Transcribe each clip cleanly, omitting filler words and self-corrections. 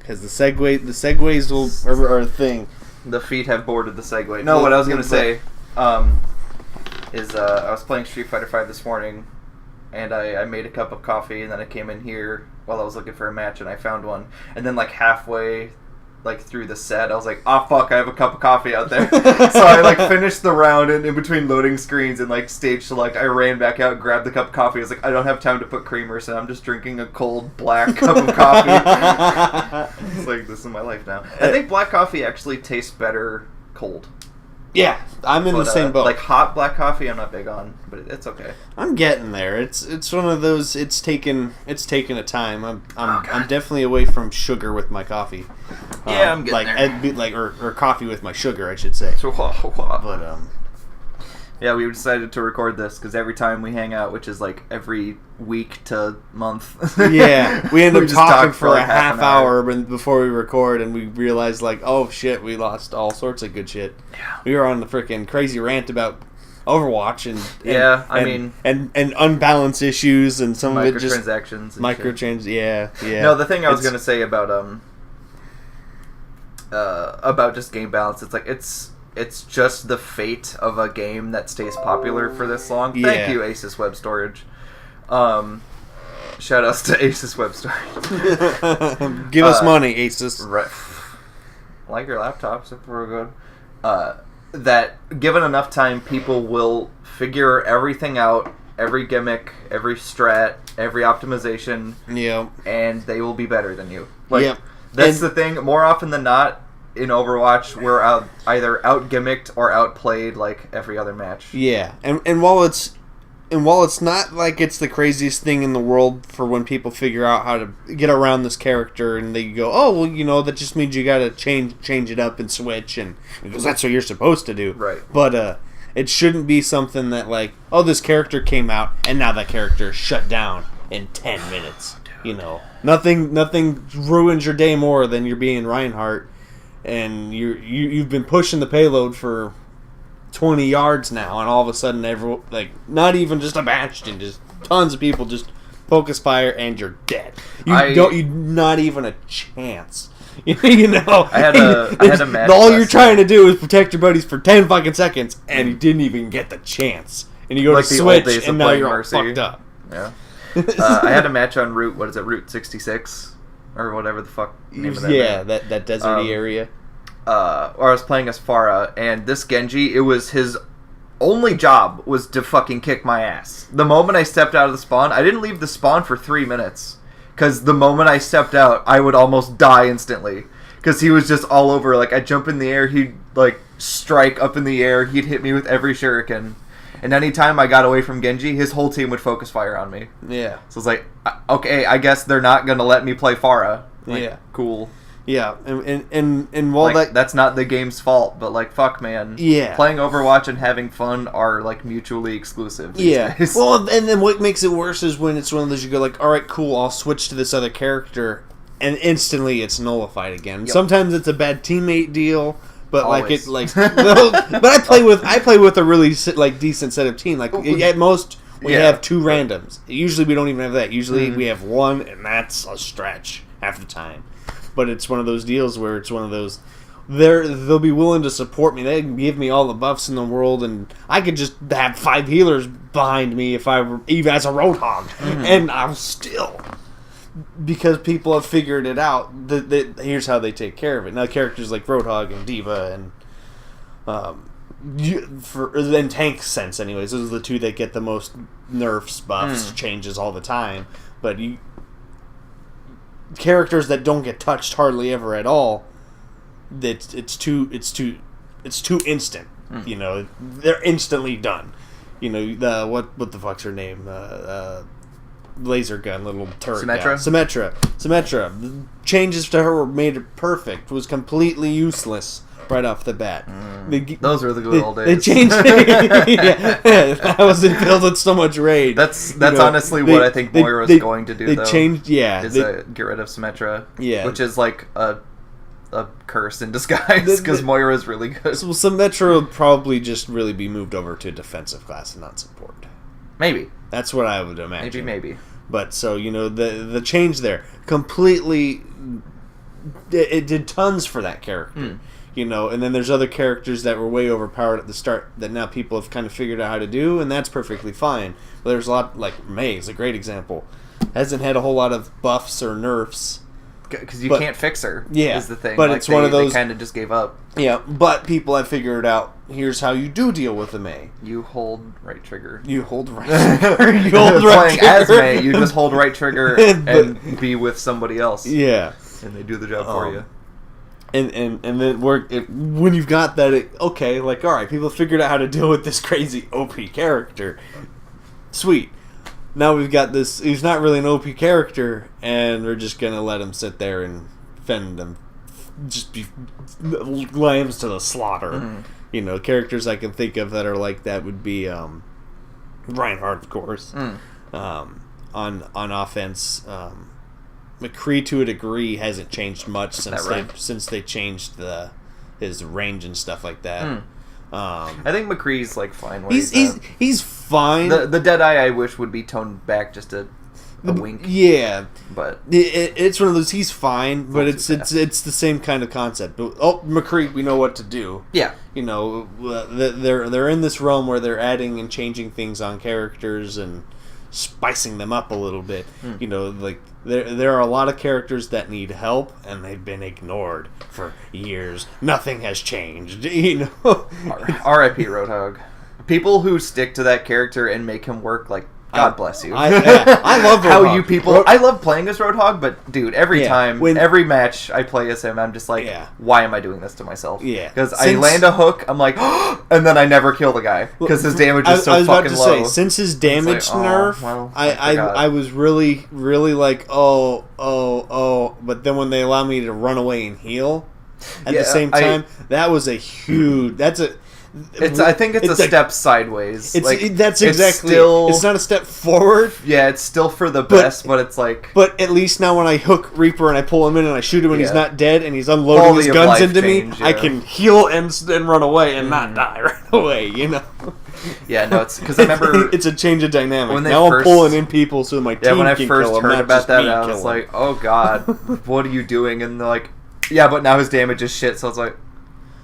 because the segues are a thing. The feet have boarded the segue. No, what I was going to say is I was playing Street Fighter V this morning, and I made a cup of coffee, and then I came in here while I was looking for a match, and I found one. And then, like, halfway, like, through the set, I was like, oh, fuck, I have a cup of coffee out there. So I, like, finished the round, and in between loading screens and, like, stage select, I ran back out, grabbed the cup of coffee. I was like, I don't have time to put creamer, so I'm just drinking a cold black cup of coffee. It's like, this is my life now. I think black coffee actually tastes better cold. Yeah, I'm in the same boat. Like hot black coffee, I'm not big on, but it's okay. I'm getting there. It's one of those. It's taken a time. I'm definitely away from sugar with my coffee. Yeah, I'm getting there. Or coffee with my sugar, I should say. But yeah, we decided to record this because every time we hang out, which is like every week to month. Yeah, we end up talking for like a half hour before we record, and we realized like, oh shit, we lost all sorts of good shit. Yeah, we were on the freaking crazy rant about Overwatch and unbalanced issues and some of it just microtransactions. Yeah. No, the thing I was gonna say about just game balance, it's like it's just the fate of a game that stays popular for this long. Thank you, Asus Web Storage. Shout outs to Asus Web Storage. Give us money, Asus. Right. Like your laptops, if we're good. That given enough time, people will figure everything out, every gimmick, every strat, every optimization. Yeah. And they will be better than you. That's the thing. More often than not, in Overwatch, we're either out gimmicked or outplayed like every other match. Yeah, and while it's not like it's the craziest thing in the world for when people figure out how to get around this character and they go, oh well, that just means you gotta change it up and switch, and because that's what you're supposed to do. Right. But it shouldn't be something that like, oh, this character came out and now that character is shut down in 10 minutes. Nothing ruins your day more than you're being Reinhardt. And you've been pushing the payload for 20 yards now, and all of a sudden, not even just a Bastion, just tons of people just focus fire, and you're dead. You not even a chance. I had a match. All you're trying to do is protect your buddies for 10 fucking seconds, and you didn't even get the chance. And you go to switch, and now you're all fucked up. Yeah. I had a match on Route. What is it? Route 66. Or whatever the fuck name of that. Yeah, that deserty area. Or I was playing as Pharah, and this Genji, it was his only job was to fucking kick my ass. The moment I stepped out of the spawn, I didn't leave the spawn for 3 minutes. Because the moment I stepped out, I would almost die instantly. Because he was just all over. Like, I'd jump in the air, he'd, like, strike up in the air, he'd hit me with every shuriken. And anytime I got away from Genji, his whole team would focus fire on me. Yeah. So it's like, okay, I guess they're not going to let me play Pharah. Like, yeah. Cool. Yeah, and while like, that's not the game's fault, but like, fuck, man. Yeah. Playing Overwatch and having fun are like mutually exclusive these days. Well, and then what makes it worse is when it's one of those you go like, all right, cool, I'll switch to this other character, and instantly it's nullified again. Yep. Sometimes it's a bad teammate deal. But always. But I play with a really like decent set of team. Like at most we have 2 randoms. Usually we don't even have that. Usually we have 1, and that's a stretch half the time. But it's one of those deals where it's one of those they'll be willing to support me. They can give me all the buffs in the world, and I could just have 5 healers behind me if I were even as a Roadhog, and I'll still. Because people have figured it out, here's how they take care of it. Now, characters like Roadhog and D.Va in tank sense, anyways, those are the 2 that get the most nerfs, buffs, changes all the time. But characters that don't get touched hardly ever at all, it's too instant. They're instantly done. What the fuck's her name? Laser gun, little turret. Symmetra. Changes to her made it perfect. Was completely useless right off the bat. Those were the good old days. They changed. I was filled with so much rage. That's honestly what I think Moira's going to do. They changed. Yeah, is get rid of Symmetra. Yeah, which is like a curse in disguise because Moira's really good. So Symmetra will probably just really be moved over to defensive class and not support. Maybe. That's what I would imagine. Maybe. But so, the change there completely it did tons for that character. You know, and then there's other characters that were way overpowered at the start that now people have kind of figured out how to do, and that's perfectly fine. But there's a lot, like Mei is a great example. Hasn't had a whole lot of buffs or nerfs. Because you can't fix her, is the thing. But like it's one of those... They kind of just gave up. Yeah, but people have figured out, here's how you do deal with a Mei. You hold right trigger. You hold right trigger. You hold right trigger. As Mei, you just hold right trigger and be with somebody else. Yeah. And they do the job for you. And then when you've got that, okay, like, alright, people figured out how to deal with this crazy OP character. Sweet. Now we've got this, he's not really an OP character, and we're just going to let him sit there and fend them. Just be lambs to the slaughter. Mm-hmm. You know, characters I can think of that are like that would be Reinhardt, of course. On offense, McCree to a degree hasn't changed much since they changed his range and stuff like that. I think McCree's like fine. He's fine. The Deadeye I wish would be toned back just a wink. Yeah, but it's one of those. He's fine, but it's the same kind of concept. Oh, McCree, we know what to do. Yeah, you know, they're in this realm where they're adding and changing things on characters and spicing them up a little bit. You know, like there are a lot of characters that need help and they've been ignored for years. Nothing has changed. You know, R.I.P. Roadhog. People who stick to that character and make him work, like, God bless you. I love Roadhog. How you people... I love playing as Roadhog, but, dude, every match I play as him, I'm just like, why am I doing this to myself? Yeah. Because I land a hook, I'm like, and then I never kill the guy. Because his damage is so fucking low. Say, since his damage nerf, I was really, really like, oh. But then when they allow me to run away and heal, at the same time, that was a huge... I think it's a step sideways. It's not a step forward. Yeah, it's still for the best, but it's like... But at least now when I hook Reaper and I pull him in and I shoot him and he's not dead and he's unloading his guns into me, I can heal and run away and not die right away, you know? Yeah, no, it's... Because I remember... It's a change of dynamic. Now I'm pulling in people so my team can kill them. Yeah, when I first heard about that, I was like, oh god, what are you doing? And they're like, yeah, but now his damage is shit, so it's like...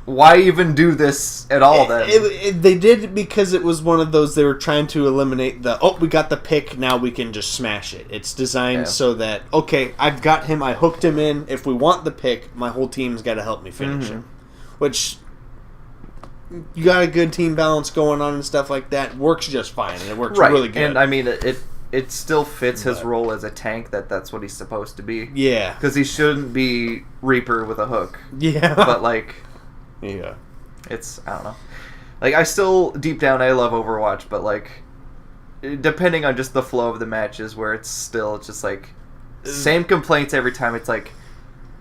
Why even do this at all, then? They did it because it was one of those, they were trying to eliminate we got the pick, now we can just smash it. It's designed so that, okay, I've got him, I hooked him in, if we want the pick, my whole team's got to help me finish him. Which, you got a good team balance going on and stuff like that, works just fine, and it works really good. And I mean, it still fits his role as a tank, that's what he's supposed to be. Yeah. Because he shouldn't be Reaper with a hook. Yeah. But, like... Yeah. It's, I don't know. Like, I still, deep down, I love Overwatch, but, like, depending on just the flow of the matches, where it's just, like, same complaints every time. It's like,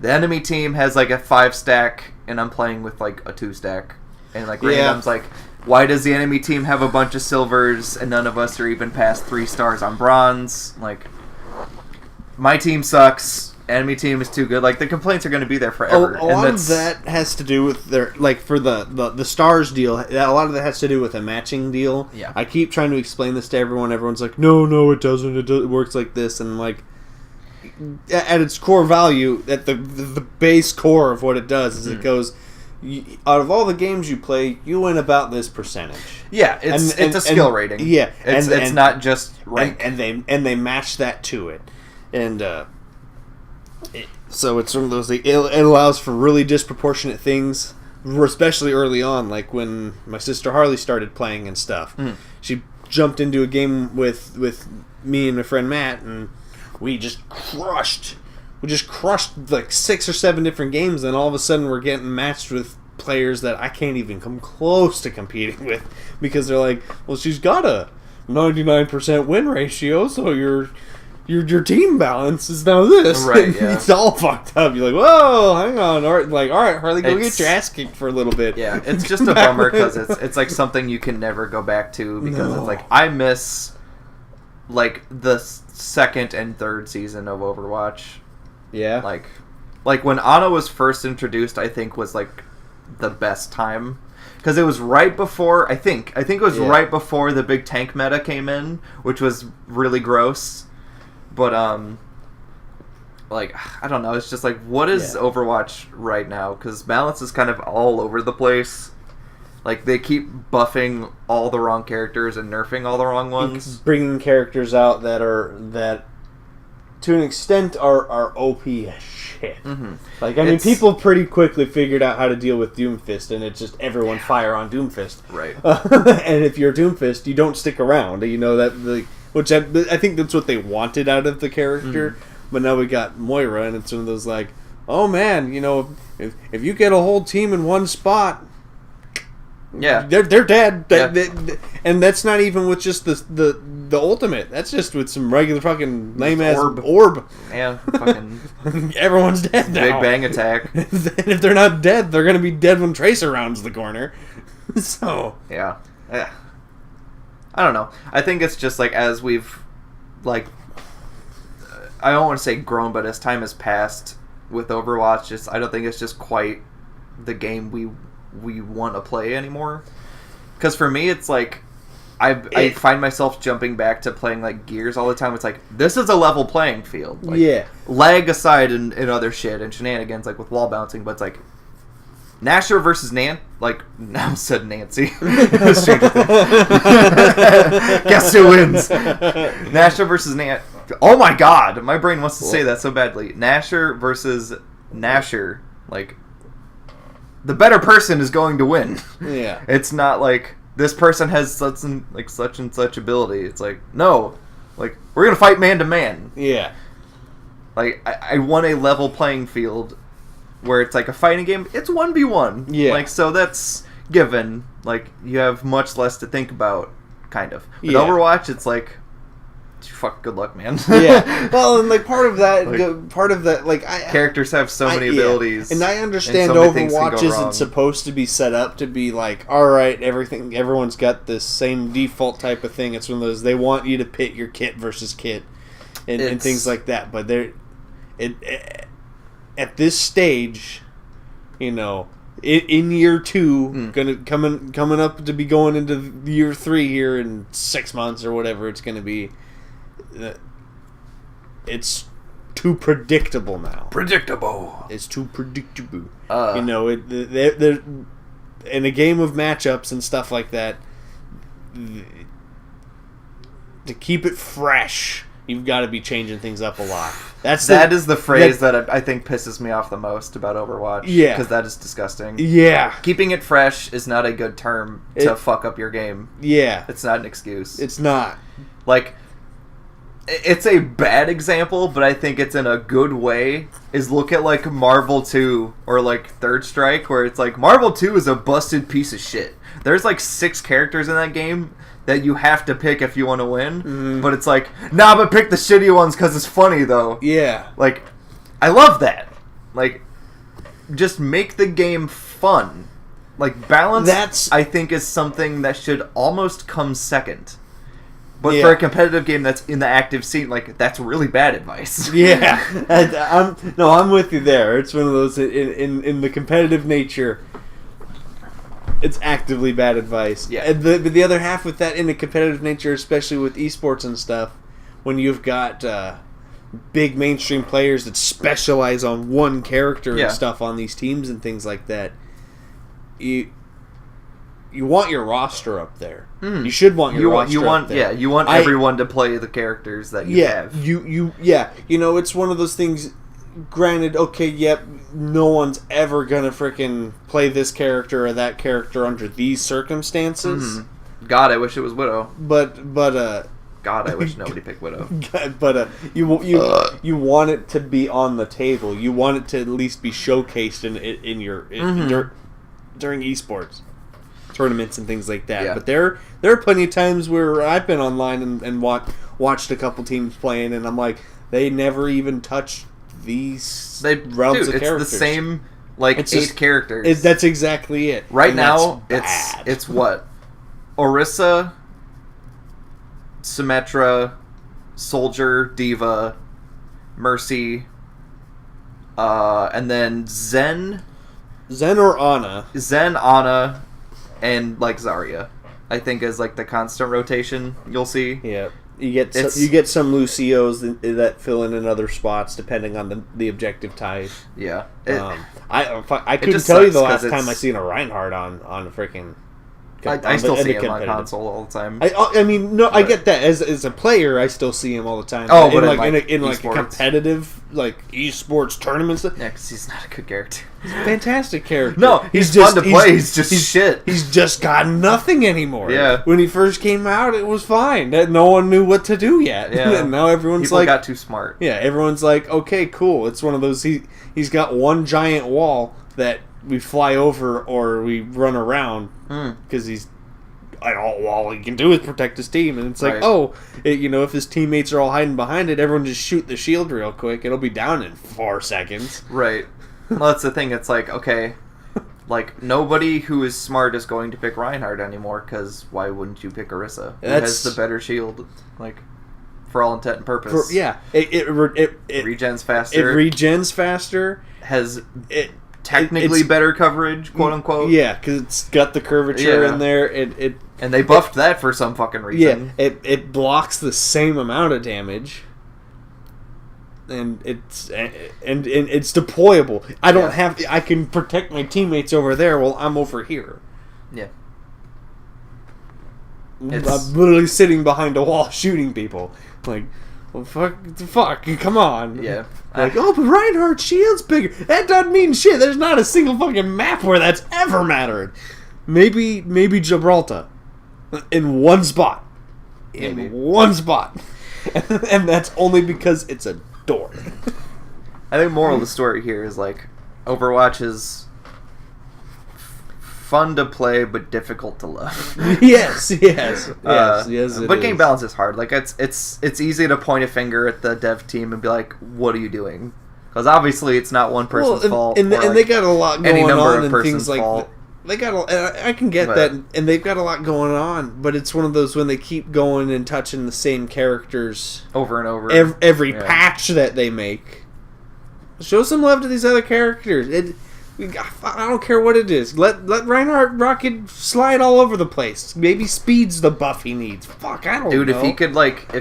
the enemy team has, like, a 5-stack, and I'm playing with, like, a 2-stack. And, like, random's like, why does the enemy team have a bunch of silvers, and none of us are even past 3 stars on bronze? Like, my team sucks. Enemy team is too good. Like, the complaints are going to be there forever. A lot of that has to do with their, like, for the stars deal, a lot of that has to do with a matching deal. Yeah. I keep trying to explain this to everyone. Everyone's like, no, it doesn't. It works like this. And, like, at its core value, at the base core of what it does is it goes, out of all the games you play, you win about this percentage. Yeah, it's a skill rating. Yeah. It's not just rank. And they match that to it. And, so it's one of those, it allows for really disproportionate things, especially early on, like when my sister Harley started playing and stuff. She jumped into a game with me and my friend Matt, and we just crushed like 6 or 7 different games, and all of a sudden we're getting matched with players that I can't even come close to competing with, because they're like, well, she's got a 99% win ratio, so your team balance is now this. Right, yeah. It's all fucked up. You're like, whoa, hang on. All right, Harley, go get your ass kicked for a little bit. Yeah, it's just a bummer because it's like something you can never go back to, because it's like, I miss, like, the 2nd and 3rd season of Overwatch. Yeah. Like when Ana was first introduced, I think was, like, the best time. Because it was right before, I think it was right before the big tank meta came in, which was really gross. But like, I don't know. It's just like, what is Overwatch right now? Because balance is kind of all over the place. Like, they keep buffing all the wrong characters and nerfing all the wrong ones. Bringing characters out that to an extent, are OP as shit. Mm-hmm. Like, I mean, people pretty quickly figured out how to deal with Doomfist, and it's just everyone fire on Doomfist. Right. And if you're Doomfist, you don't stick around. You know, which I think that's what they wanted out of the character. Mm-hmm. But now we got Moira, and it's one of those like, oh man, you know, if you get a whole team in one spot, they're dead. Yeah. And that's not even with just the ultimate. That's just with some regular fucking lame ass orb. Yeah, fucking everyone's dead now. Big bang attack. And if they're not dead, they're gonna be dead when Tracer rounds the corner. So yeah. I don't know. I think it's just like as we've like. I don't want to say grown, but as time has passed with Overwatch, I don't think it's just quite the game we want to play anymore. Because for me, it's like I find myself jumping back to playing like Gears all the time. It's like, this is a level playing field. Like, lag aside and other shit and shenanigans like with wall bouncing, but it's like Nasher versus now said Nancy. Guess who wins? Nasher versus Nancy. Oh my god, my brain wants to say that so badly. Nasher versus Nasher. Like, the better person is going to win. Yeah. It's not like this person has such and such ability. It's like, no. Like, we're gonna fight man to man. Yeah. Like, I want a level playing field where it's like a fighting game. It's 1v1. Yeah. Like, so that's given. Like, you have much less to think about, kind of. With Overwatch, it's like, fuck, good luck, man. Yeah. Well, and like part of that, like characters have so many abilities, and I understand Overwatch isn't supposed to be set up to be like, all right, everyone's got this same default type of thing. It's one of those they want you to pit your kit versus kit, and things like that. But at this stage, you know, in year 2, coming up to be going into year 3 here in 6 months or whatever it's going to be. It's too predictable now. It's too predictable. You know, they're in a game of matchups and stuff like that. To keep it fresh, you've got to be changing things up a lot. That is the phrase that I think pisses me off the most about Overwatch. Yeah, because that is disgusting. Yeah, keeping it fresh is not a good term to fuck up your game. Yeah, it's not an excuse. It's not. Like, it's a bad example, but I think it's in a good way, is look at like Marvel 2 or like Third Strike, where it's like Marvel 2 is a busted piece of shit. There's like 6 characters in that game that you have to pick if you want to win, but it's like, nah, but pick the shitty ones because it's funny though. Yeah. Like, I love that. Like, just make the game fun. Like, balance, I think, is something that should almost come second. But for a competitive game that's in the active scene, like, that's really bad advice. Yeah. I'm with you there. It's one of those, in the competitive nature, it's actively bad advice. Yeah. And the other half with that, in the competitive nature, especially with esports and stuff, when you've got big mainstream players that specialize on one character and stuff on these teams and things like that, you want your roster up there. You should want your roster up there. Yeah, you want everyone to play the characters that you have. You know, it's one of those things. Granted, okay, no one's ever gonna frickin' play this character or that character under these circumstances. Mm-hmm. God, I wish it was Widow. But God, I wish nobody picked Widow. But you want it to be on the table. You want it to at least be showcased during esports tournaments and things like that. But there are plenty of times where I've been online and watched a couple teams playing, and I'm like, they never even touched these realms of characters. It's the same, like, it's 8 characters. That's exactly it. Right now, it's what? Orisa, Symmetra, Soldier, Diva, Mercy, and then Zen or Ana. Zen, Ana, and like Zarya, I think, is like the constant rotation you'll see. Yeah. You get some Lucios that fill in other spots depending on the objective type. Yeah. I couldn't tell you the last time I seen a Reinhardt on a freaking. I still see him on console all the time. I mean, no, I get that. As a player, I still see him all the time. Oh, but in a competitive esports tournaments. Yeah, because he's not a good character. He's a fantastic character. No, he's fun to play. He's just shit. He's just got nothing anymore. Yeah. When he first came out, it was fine. No one knew what to do yet. Yeah. And now everyone's People got too smart. Yeah, everyone's like, okay, cool. It's one of those. He's got one giant wall that we fly over or we run around because he's. All he can do is protect his team, and it's like, if his teammates are all hiding behind it, everyone just shoot the shield real quick. It'll be down in 4 seconds. Right. Well, that's the thing. It's like, okay, like nobody who is smart is going to pick Reinhardt anymore. Because why wouldn't you pick Orisa? Who has the better shield? Like, for all intent and purpose. It regens faster. It regens faster. Technically better coverage, quote unquote. Yeah, because it's got the curvature in there. And they buffed that for some fucking reason. Yeah, it blocks the same amount of damage, and it's deployable. I can protect my teammates over there while I'm over here. Yeah, I'm literally sitting behind a wall shooting people. Like, well, fuck, come on. Yeah. Like, but Reinhardt's shield's bigger. That doesn't mean shit. There's not a single fucking map where that's ever mattered. Maybe Gibraltar. In one spot. Maybe. In one spot. And that's only because it's a door. I think moral of the story here is, like, Overwatch is fun to play but difficult to love. yes. But game balance is hard. Like it's easy to point a finger at the dev team and be like, "What are you doing?" Because obviously it's not one person's fault. And they got a lot going on and things like fault. They got. I can get that, and they've got a lot going on. But it's one of those when they keep going and touching the same characters over and over. Every patch that they make. Show some love to these other characters. I don't care what it is. Let Reinhardt rocket slide all over the place. Maybe speed's the buff he needs. Fuck, I don't know. Dude, if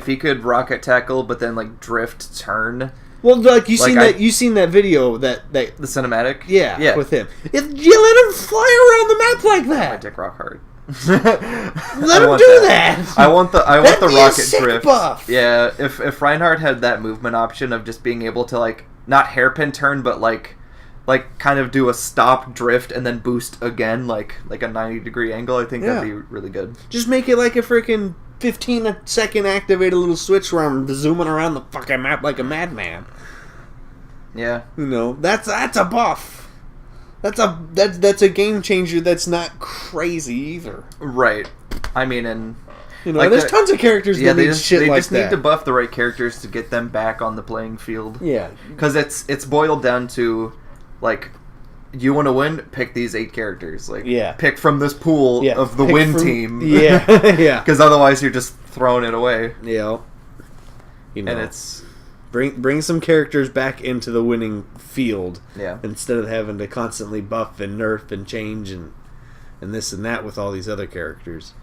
he could rocket tackle, but then like drift turn. Well, you seen that video that the cinematic. Yeah, with him. If you let him fly around the map like that, my dick rock hard. Let him do that. I want the rocket drift buff. Yeah, if Reinhardt had that movement option of just being able to like not hairpin turn, but like kind of do a stop drift and then boost again, like a 90-degree angle, I think that'd be really good. Just make it like a freaking 15-second activate a little switch where I'm zooming around the fucking map like a madman. Yeah. That's a buff. That's a game changer that's not crazy either. Right. I mean, and there's tons of characters that need shit like that. They just need to buff the right characters to get them back on the playing field. Yeah. Because it's boiled down to, like, you want to win? Pick these 8 characters. Like, pick from this pool of the win team. Yeah, yeah. Because otherwise you're just throwing it away. Yeah. And it's... Bring some characters back into the winning field. Yeah. Instead of having to constantly buff and nerf and change and this and that with all these other characters.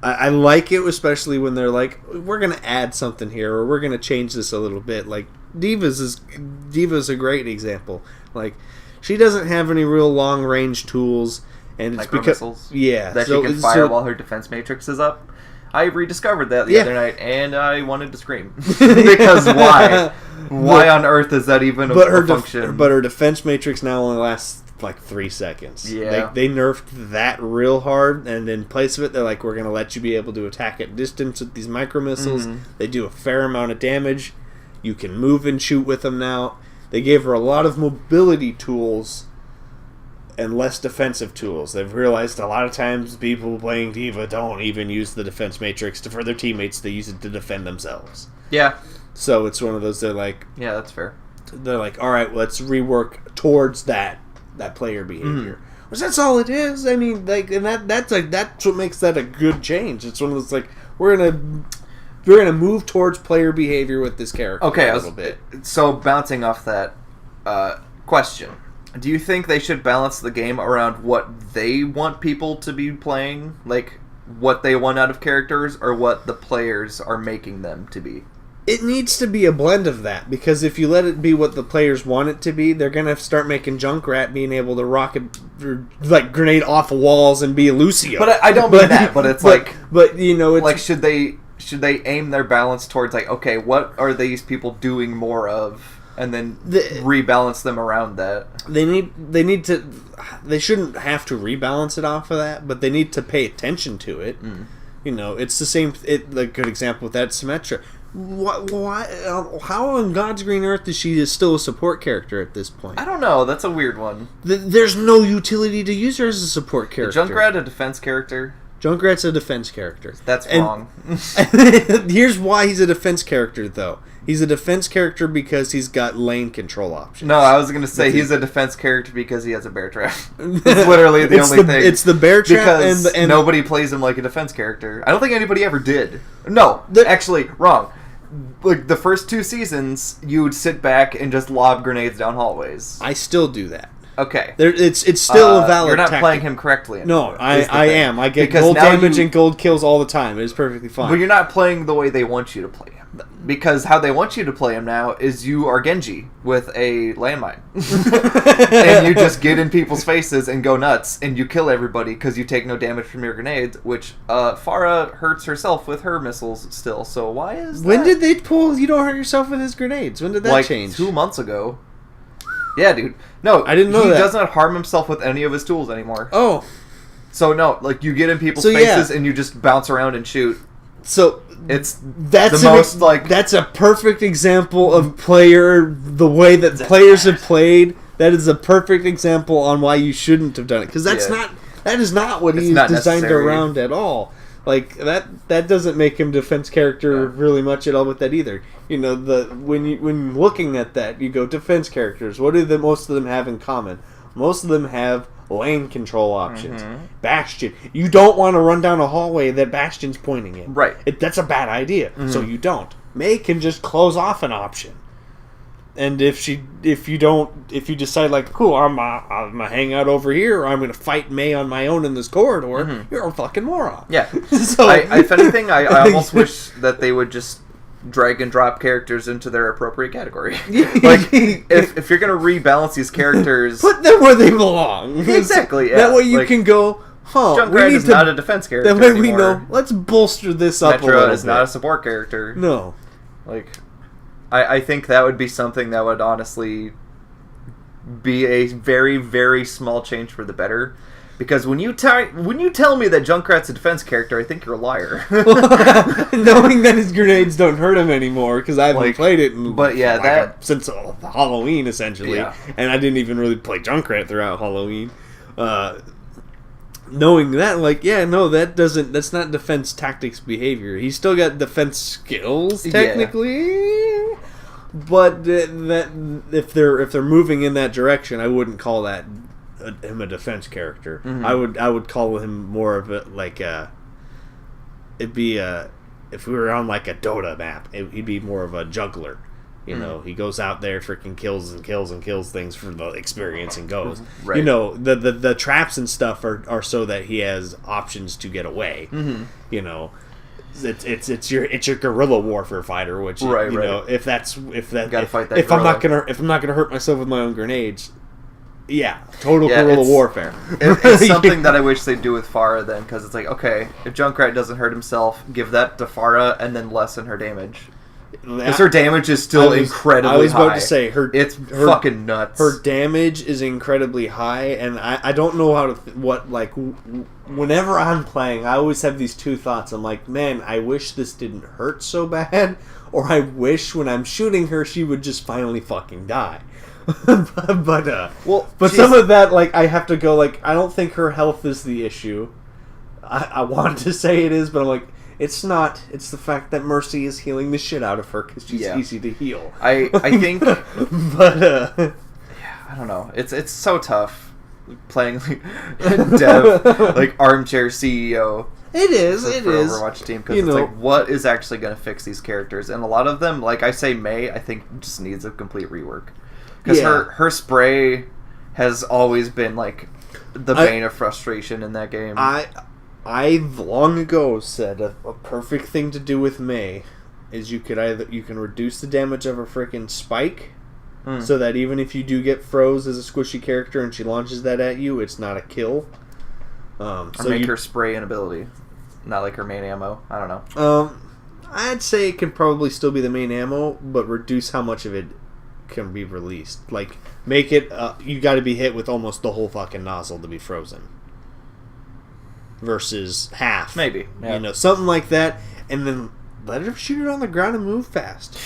I like it, especially when they're like, we're going to add something here, or we're going to change this a little bit. Like, Diva's a great example. Like, she doesn't have any real long-range tools, and it's because missiles, yeah, that she can fire while her defense matrix is up. I rediscovered that the other night, and I wanted to scream because why? Why on earth is that even a function? But her defense matrix now only lasts like 3 seconds. Yeah, they nerfed that real hard, and in place of it, they're like, we're going to let you be able to attack at distance with these micro missiles. Mm-hmm. They do a fair amount of damage. You can move and shoot with them now. They gave her a lot of mobility tools and less defensive tools. They've realized a lot of times people playing Diva don't even use the defense matrix for their teammates. They use it to defend themselves. Yeah. So it's one of those, they're like... Yeah, that's fair. They're like, all right, let's rework towards that player behavior. Which that's all it is. I mean, like, and that's what makes that a good change. It's one of those, like, we're gonna move towards player behavior with this character a little bit. So bouncing off that question, do you think they should balance the game around what they want people to be playing? Like what they want out of characters or what the players are making them to be. It needs to be a blend of that, because if you let it be what the players want it to be, they're going to start making Junkrat being able to rocket, like, grenade off of walls and be a Lucio. But I don't mean that, but it's But, you know, it's... Like, should they aim their balance towards, like, okay, what are these people doing more of, and then rebalance them around that? They need to... They shouldn't have to rebalance it off of that, but they need to pay attention to it. You know, it's the same... a good example with that, Symmetra. Why? How on God's green earth is she still a support character at this point? I don't know. That's a weird one. There's no utility to use her as a support character. Is Junkrat a defense character? Junkrat's a defense character. That's wrong. Here's why he's a defense character, though. He's a defense character because he's got lane control options. No, I was going to say he's a defense character because he has a bear trap. It's literally the only thing. It's the bear trap, because and nobody plays him like a defense character. I don't think anybody ever did. No, actually, wrong. Like, the first 2 seasons, you would sit back and just lob grenades down hallways. I still do that. Okay. It's still a valid You're not tactic. playing him correctly anymore. No, I am. I get gold damage and gold kills all the time. It is perfectly fine. But you're not playing the way they want you to play him. Because how they want you to play him now is you are Genji with a landmine. And you just get in people's faces and go nuts, and you kill everybody because you take no damage from your grenades, which Pharah hurts herself with her missiles still, so why is that? When did they pull you don't hurt yourself with his grenades? When did that change? 2 months ago. Yeah, dude. No, I didn't know that. He does not harm himself with any of his tools anymore. Oh. So, no, like, you get in people's faces and you just bounce around and shoot. So that's a perfect example of the way that players have played. That is a perfect example on why you shouldn't have done it, because that is not what he's designed around at all. Like that doesn't make him defense character really much at all with that either. You know, when looking at that, you go defense characters. What do most of them have in common? Most of them have lane control options. Bastion. You don't want to run down a hallway that Bastion's pointing in. Right. That's a bad idea. So you don't. Mei can just close off an option. And if you decide like, cool, I'm gonna hang out over here, or I'm gonna fight Mei on my own in this corridor, you're a fucking moron. Yeah. So if anything, I almost wish that they would just drag and drop characters into their appropriate category. Like, if you're going to rebalance these characters... Put them where they belong. Exactly, yeah. That way you can go, Junkrat is not a defense character That way anymore. we know, let's bolster this up a little bit. Symmetra is not a support character. No. Like, I think that would be something that would honestly be a very, very small change for the better. Because when you tell me that Junkrat's a defense character, I think you're a liar. Knowing that his grenades don't hurt him anymore, because I haven't played it since Halloween, essentially. Yeah. And I didn't even really play Junkrat throughout Halloween. Knowing that, that's not defense tactics behavior. He's still got defense skills, technically. Yeah. But if they're moving in that direction, I wouldn't call that him a defense character. I would call him more of a it'd be if we were on like a Dota map, he'd be more of a juggler. You know, he goes out there, freaking kills and kills and kills things for the experience and goes. Right. You know, the traps and stuff are so that he has options to get away. You know, it's your guerrilla warfare fighter, which you know if I'm not gonna hurt myself with my own grenades. Yeah, guerrilla warfare. It's something that I wish they'd do with Pharah then, because it's like, okay, if Junkrat doesn't hurt himself, give that to Pharah and then lessen her damage. Because her damage is still incredibly high. I was about to say, it's fucking nuts. Her damage is incredibly high, and I don't know how to... whenever I'm playing, I always have these two thoughts. I'm like, man, I wish this didn't hurt so bad, or I wish when I'm shooting her, she would just finally fucking die. But some of that, like, I have to go, like, I don't think her health is the issue. I want to say it is, but I'm like, it's not. It's the fact that Mercy is healing the shit out of her because she's easy to heal. I think, but I don't know. It's so tough playing like Dev, like armchair CEO. It is. For Overwatch team, because it's like, what is actually going to fix these characters? And a lot of them, like I say, Mei, I think just needs a complete rework. Because her spray has always been like the bane of frustration in that game. I've long ago said a perfect thing to do with Mei is you can reduce the damage of her freaking spike, so that even if you do get froze as a squishy character and she launches that at you, it's not a kill. Or make her spray an ability, not like her main ammo. I don't know. I'd say it can probably still be the main ammo, but reduce how much of it can be released. Like, make it, you got to be hit with almost the whole fucking nozzle to be frozen. Versus half. Maybe. Yeah. You know, something like that. And then let her shoot it on the ground and move fast.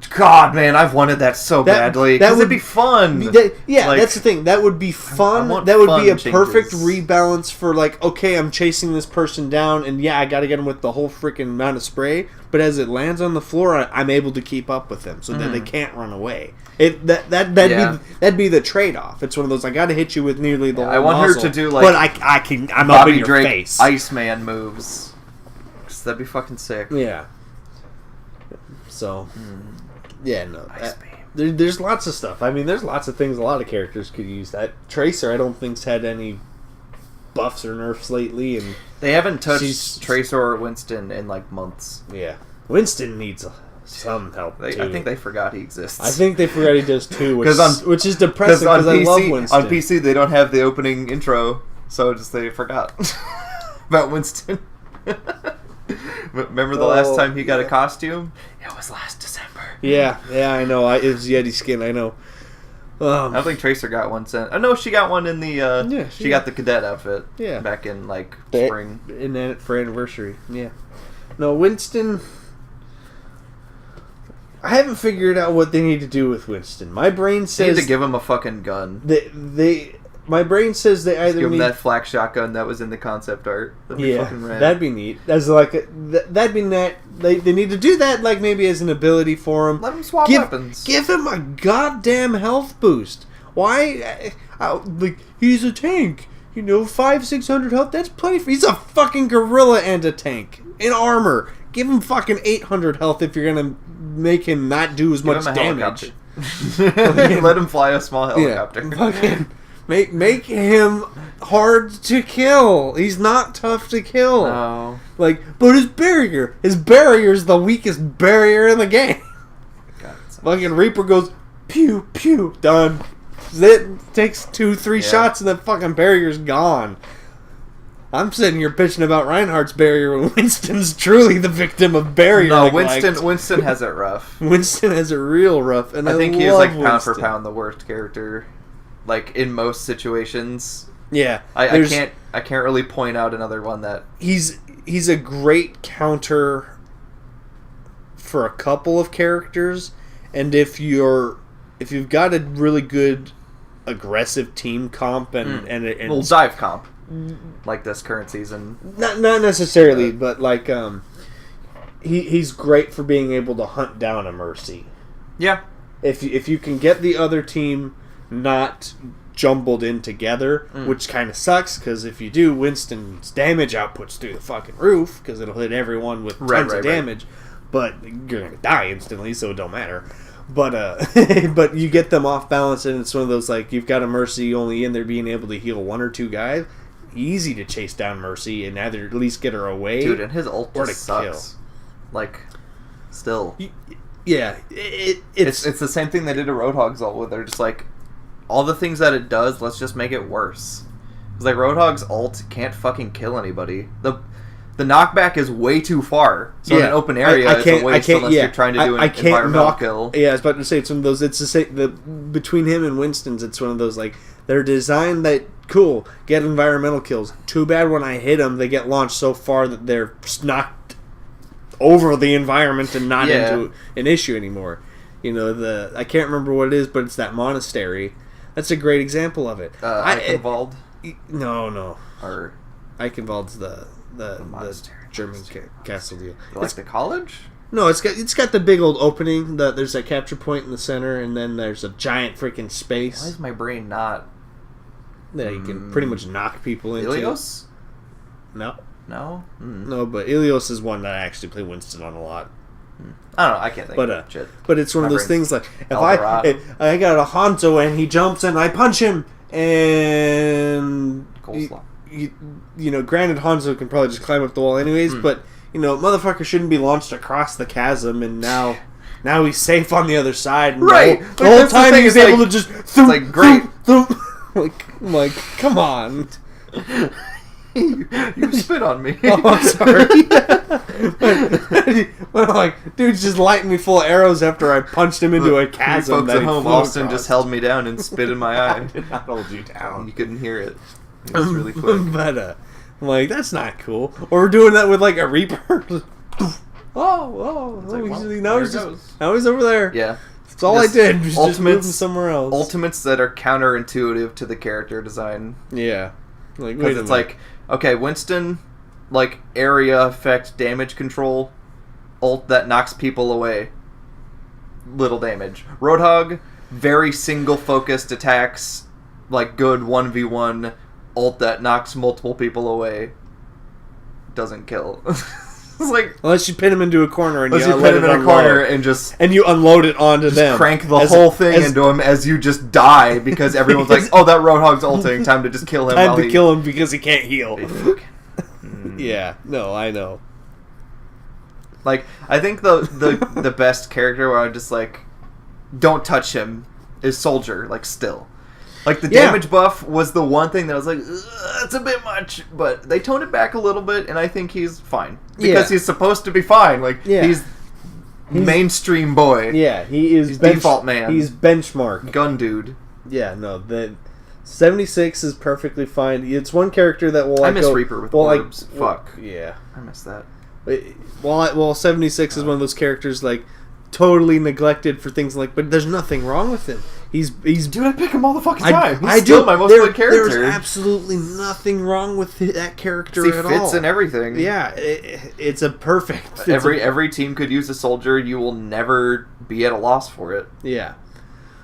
God, man, I've wanted that so badly. That would be fun. That's the thing. That would be fun. That would be a perfect rebalance for, like, okay, I'm chasing this person down, and yeah, I got to get him with the whole freaking amount of spray. But as it lands on the floor, I'm able to keep up with them, so that they can't run away. That'd be the trade-off. It's one of those, I got to hit you with nearly the whole I want muzzle, her to do, like, but I'm Bobby up in your Drake face. Iceman moves. That'd be fucking sick. Yeah. So, yeah, no. There's lots of stuff. I mean, there's lots of things a lot of characters could use. That Tracer, I don't think's had any buffs or nerfs lately, and they haven't touched Tracer or Winston in like months. Yeah, Winston needs some help too. I think they forgot he exists. I think they forgot he does too, which is depressing because I love Winston. On PC, they don't have the opening intro, so they forgot about Winston. Remember the last time he got a costume? It was last December. Yeah, I know. It was Yeti skin. I know. I don't think Tracer got one sent. Oh no, she got one in the. She got the cadet outfit. Yeah. Back in like spring. For anniversary. Yeah. No, Winston. I haven't figured out what they need to do with Winston. My brain says they need to give him a fucking gun. My brain says they either give him need that flak shotgun that was in the concept art. That'd be fucking rad. That'd be neat. That'd be neat. They need to do that, like maybe as an ability for him. Let him swap weapons. Give him a goddamn health boost. Why? Like, he's a tank. 500-600 health. That's plenty. He's a fucking gorilla and a tank in armor. Give him fucking 800 health if you're gonna make him not do as much damage. Let him fly a small helicopter. Fucking. Make him hard to kill. He's not tough to kill. No. But his barrier's the weakest barrier in the game. God, fucking Reaper goes, pew, pew, done. It takes 2-3 shots and that fucking barrier's gone. I'm sitting here bitching about Reinhardt's barrier when Winston's truly the victim of barrier neglect. Winston has it rough. Winston has it real rough, and I think he is pound for pound the worst character. Like in most situations. Yeah. I can't really point out another one that he's a great counter for a couple of characters, and if you've got a really good aggressive team comp and dive comp like this current season. Not necessarily, but like he's great for being able to hunt down a Mercy. Yeah. If you can get the other team not jumbled in together, which kind of sucks, because if you do, Winston's damage output's through the fucking roof, because it'll hit everyone with tons of damage, but you're going to die instantly, so it don't matter. But but you get them off balance, and it's one of those, like, you've got a Mercy only in there being able to heal 1 or 2 guys. Easy to chase down Mercy and either at least get her away. Dude, and his ult just sucks. Kill. Like, still. Yeah. It's the same thing they did to Roadhog's ult, where they're just like, all the things that it does, let's just make it worse. It's like Roadhog's ult can't fucking kill anybody. The knockback is way too far. So in an open area, it's a waste unless you're trying to do an environmental kill. Yeah, I was about to say, it's one of those, it's the same, between him and Winston's, it's one of those, like, they're designed that, cool, get environmental kills. Too bad when I hit them, they get launched so far that they're knocked over the environment and not into an issue anymore. I can't remember what it is, but it's that monastery. That's a great example of it. Eichenwald? No. Or Eichenwald's the German castle deal. Like the college? No, it's got the big old opening. There's that capture point in the center, and then there's a giant freaking space. Why is my brain not? That you can pretty much knock people into. Ilios? No. No? No, but Ilios is one that I actually play Winston on a lot. I don't know, I can't think of shit. But it's one of those things like, if I got a Hanzo and he jumps and I punch him and... Coleslaw. granted Hanzo can probably just climb up the wall anyways, but motherfucker shouldn't be launched across the chasm, and now he's safe on the other side. And right. The whole time he's able to just. It's like great. I'm like, come on. You spit on me. Oh, I'm sorry. But like, dude's just lighting me full of arrows after I punched him into a chasm. Folks at home, Austin just held me down and spit in my eye. I did not hold you down. You couldn't hear it. It was really quick. But I'm like, that's not cool. Or we're doing that with like a Reaper. Now he's over there. Yeah. That's all I did. Was just move him somewhere else. Ultimates that are counterintuitive to the character design. Yeah. Like, because it's like, okay, Winston, like, area effect damage control, ult that knocks people away. Little damage. Roadhog, very single-focused attacks, like, good 1v1, ult that knocks multiple people away. Doesn't kill. It's like, unless you pin him into a corner and you pin him in a corner and you unload it onto them. Crank the whole thing into him as you just die because everyone's like, oh, that Roadhog's ulting. Time to just kill him. Time to kill him because he can't heal. Yeah, no, I know. Like, I think the best character where I just like, don't touch him is Soldier. Like, still. Like, the damage buff was the one thing that I was like, it's a bit much, but they toned it back a little bit, and I think he's fine. Because he's supposed to be fine. Like, he's mainstream boy. Yeah, he's default man. He's benchmark. Gun dude. Yeah, no, the 76 is perfectly fine. It's one character that will, like, I miss Reaper with orbs. Fuck. Yeah. I miss that. Well, 76 is one of those characters, like, totally neglected for things like, but there's nothing wrong with him. He's dude, I pick him all the fucking time. He's still my most played character. There's absolutely nothing wrong with that character at all. He fits in everything. Yeah, it's a perfect. Every team could use a Soldier. You will never be at a loss for it. Yeah,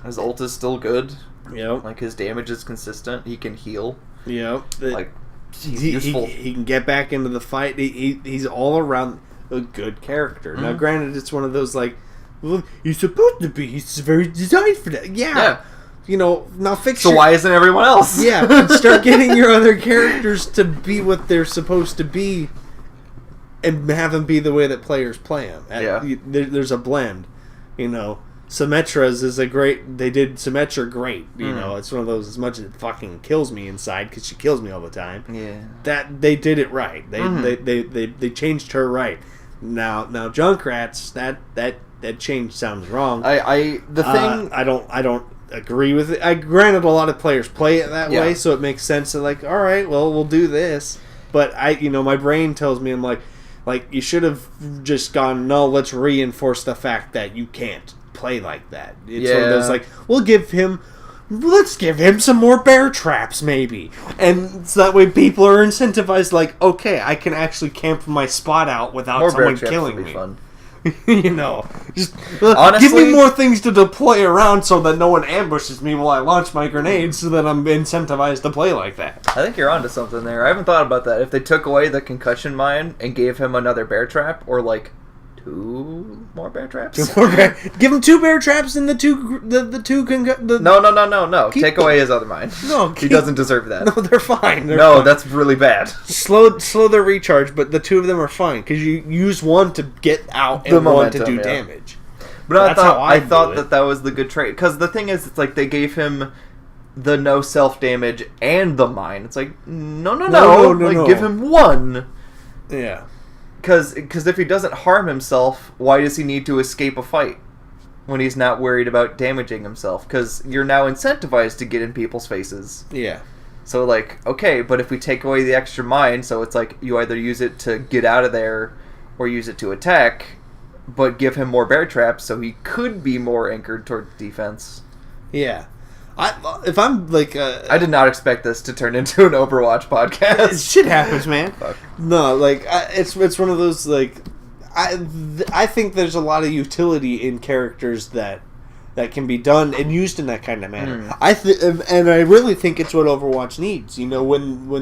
his ult is still good. Yep. Like, his damage is consistent. He can heal. Yep. Like, he's useful. He can get back into the fight. He's all around a good character. Now, granted, it's one of those like. Well, he's supposed to be. He's very designed for that. Yeah. Now fix. So why isn't everyone else? Yeah. Start getting your other characters to be what they're supposed to be, and have them be the way that players play them. There's a blend. Symmetra's is a great. They did Symmetra great. It's one of those. As much as it fucking kills me inside because she kills me all the time. Yeah. That they did it right. They changed her right. Now Junkrat's that change sounds wrong. I don't agree with it. Granted, a lot of players play it that way, so it makes sense. To like, all right, well, we'll do this. But my brain tells me I'm like you should have just gone. No, let's reinforce the fact that you can't play like that. It's one of those like let's give him some more bear traps, maybe. And so that way people are incentivized, like, okay, I can actually camp my spot out without someone killing me. Fun. Just honestly, give me more things to deploy around so that no one ambushes me while I launch my grenades so that I'm incentivized to play like that. I think you're onto something there. I haven't thought about that. If they took away the concussion mine and gave him another bear trap, or like 2 more bear traps? Give him 2 bear traps and the two No. Take away his other mine. No, he doesn't deserve that. No, they're fine. That's really bad. Slow their recharge, but the 2 of them are fine because you use one to get out and one to do damage. But I thought that was the good trait because the thing is, it's like they gave him the no self damage and the mine. It's like no. Give him 1. Yeah. Because if he doesn't harm himself, why does he need to escape a fight when he's not worried about damaging himself? Because you're now incentivized to get in people's faces. Yeah. So, like, okay, but if we take away the extra mine, so it's like you either use it to get out of there or use it to attack, but give him more bear traps so he could be more anchored toward defense. Yeah. If I'm like, I did not expect this to turn into an Overwatch podcast. Shit happens, man. Fuck. No, like it's one of those like, I think there's a lot of utility in characters that can be done and used in that kind of manner. And I really think it's what Overwatch needs. When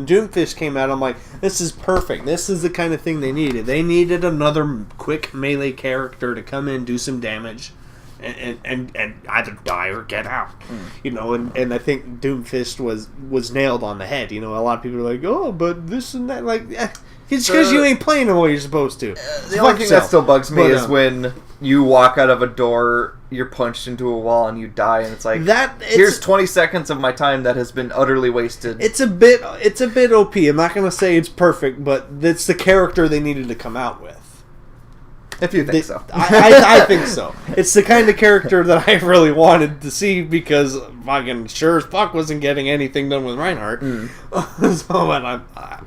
Doomfist came out, I'm like, this is perfect. This is the kind of thing they needed. They needed another quick melee character to come in, do some damage. and either die or get out. You know, and I think Doomfist was nailed on the head. You know, a lot of people are like, oh, but this and that, like, it's because you ain't playing the way you're supposed to. The only thing that still bugs me is when you walk out of a door, you're punched into a wall, and you die, and it's like, here's 20 seconds of my time that has been utterly wasted. It's a bit OP. I'm not going to say it's perfect, but it's the character they needed to come out with. If you think so. I think so. It's the kind of character that I really wanted to see because fucking sure as fuck wasn't getting anything done with Reinhardt. So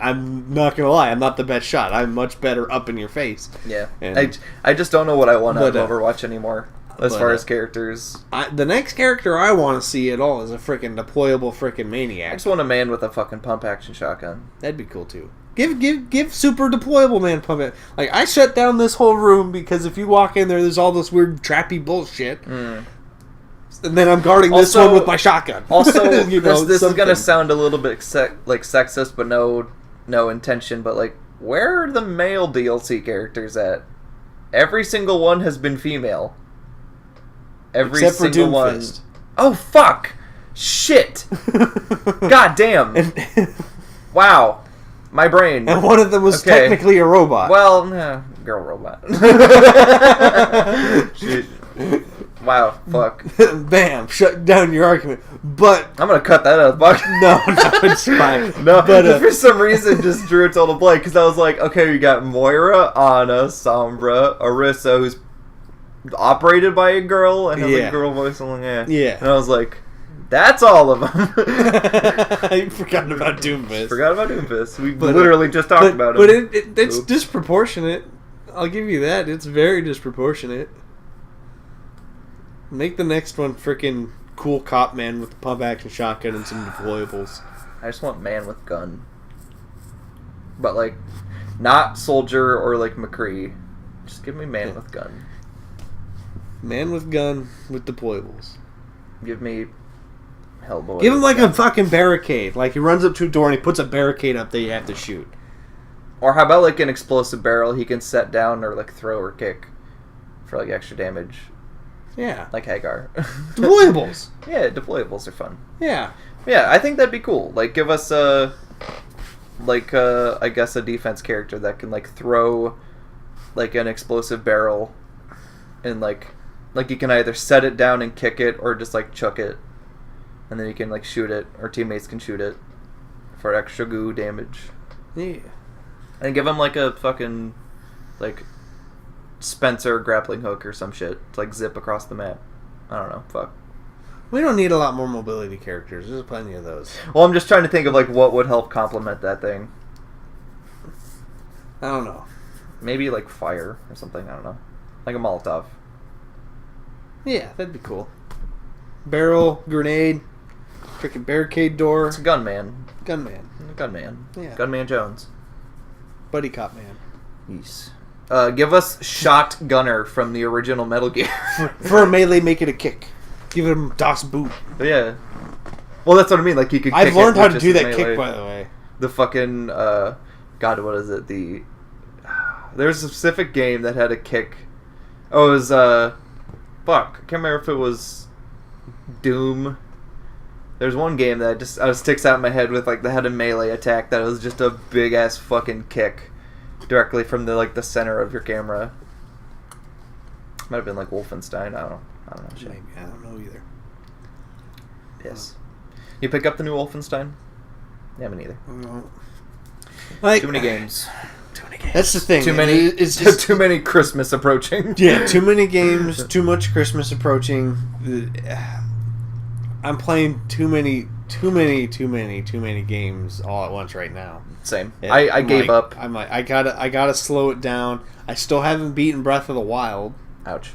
I'm not going to lie. I'm not the best shot. I'm much better up in your face. Yeah. And I just don't know what I want out of Overwatch anymore as far as characters. The next character I want to see at all is a freaking deployable freaking maniac. I just want a man with a fucking pump action shotgun. That'd be cool too. Give super deployable man pump it. Like, I shut down this whole room because if you walk in there, there's all this weird trappy bullshit. And then I'm guarding this one with my shotgun. Also, you know, this is gonna sound a little bit like sexist, but no intention. But like, where are the male DLC characters at? Every single one has been female. Except single one. Oh fuck! Shit! God damn! Wow. My brain. And one of them was technically a robot. Well, girl robot. Wow, fuck. Bam, shut down your argument. But I'm gonna cut that out of the box. No, it's fine. No, but for some reason, just drew a total blank because I was like, okay, we got Moira, Ana, Sombra, Orisa, who's operated by a girl and has a girl voice. And and I was like, that's all of them. I forgot about Doomfist. We literally just talked about him. But it's disproportionate. I'll give you that. It's very disproportionate. Make the next one freaking cool cop man with the pump action shotgun and some deployables. I just want man with gun. But like, not soldier or like McCree. Just give me man with gun. Man with gun with deployables. Give me Hellboy. Give him like a fucking barricade. Like he runs up to a door and he puts a barricade up that you have to shoot. Or how about like an explosive barrel he can set down or like throw or kick for like extra damage. Yeah. Like Hagar. Deployables. Yeah, deployables are fun. Yeah. Yeah, I think that'd be cool. Like give us I guess a defense character that can like throw like an explosive barrel and like you can either set it down and kick it or just like chuck it. And then you can like shoot it, or teammates can shoot it for extra goo damage. Yeah. And give them like a fucking like Spencer grappling hook or some shit to like zip across the map. I don't know. Fuck. We don't need a lot more mobility characters. There's plenty of those. Well, I'm just trying to think of like what would help complement that thing. I don't know. Maybe like fire or something. I don't know. Like a Molotov. Yeah, that'd be cool. Barrel, grenade. Freaking barricade door. It's a gunman. Gunman. Yeah. Gunman Jones. Buddy cop man. Yes. Give us Shotgunner from the original Metal Gear. For a melee, make it a kick. Give him Das Boot. Yeah. Well, that's what I mean. Like, you could kick I've learned how to do that melee. kick, by the way. The fucking, God, what is it? There's a specific game that had a kick. Oh, it was, fuck. I can't remember if it was Doom. There's one game that just sticks out in my head with like the head of melee attack that was just a big ass fucking kick directly from the center of your camera. Might have been like Wolfenstein. I don't know. Shit. Maybe. I don't know either. Yes. You pick up the new Wolfenstein? Yeah, me neither. Like, too many games. That's the thing. Too many. It's just too many Christmas approaching. Yeah, too many games. Too much Christmas approaching. I'm playing too many games all at once right now. Same. I gave up. I'm like, I gotta slow it down. I still haven't beaten Breath of the Wild. Ouch.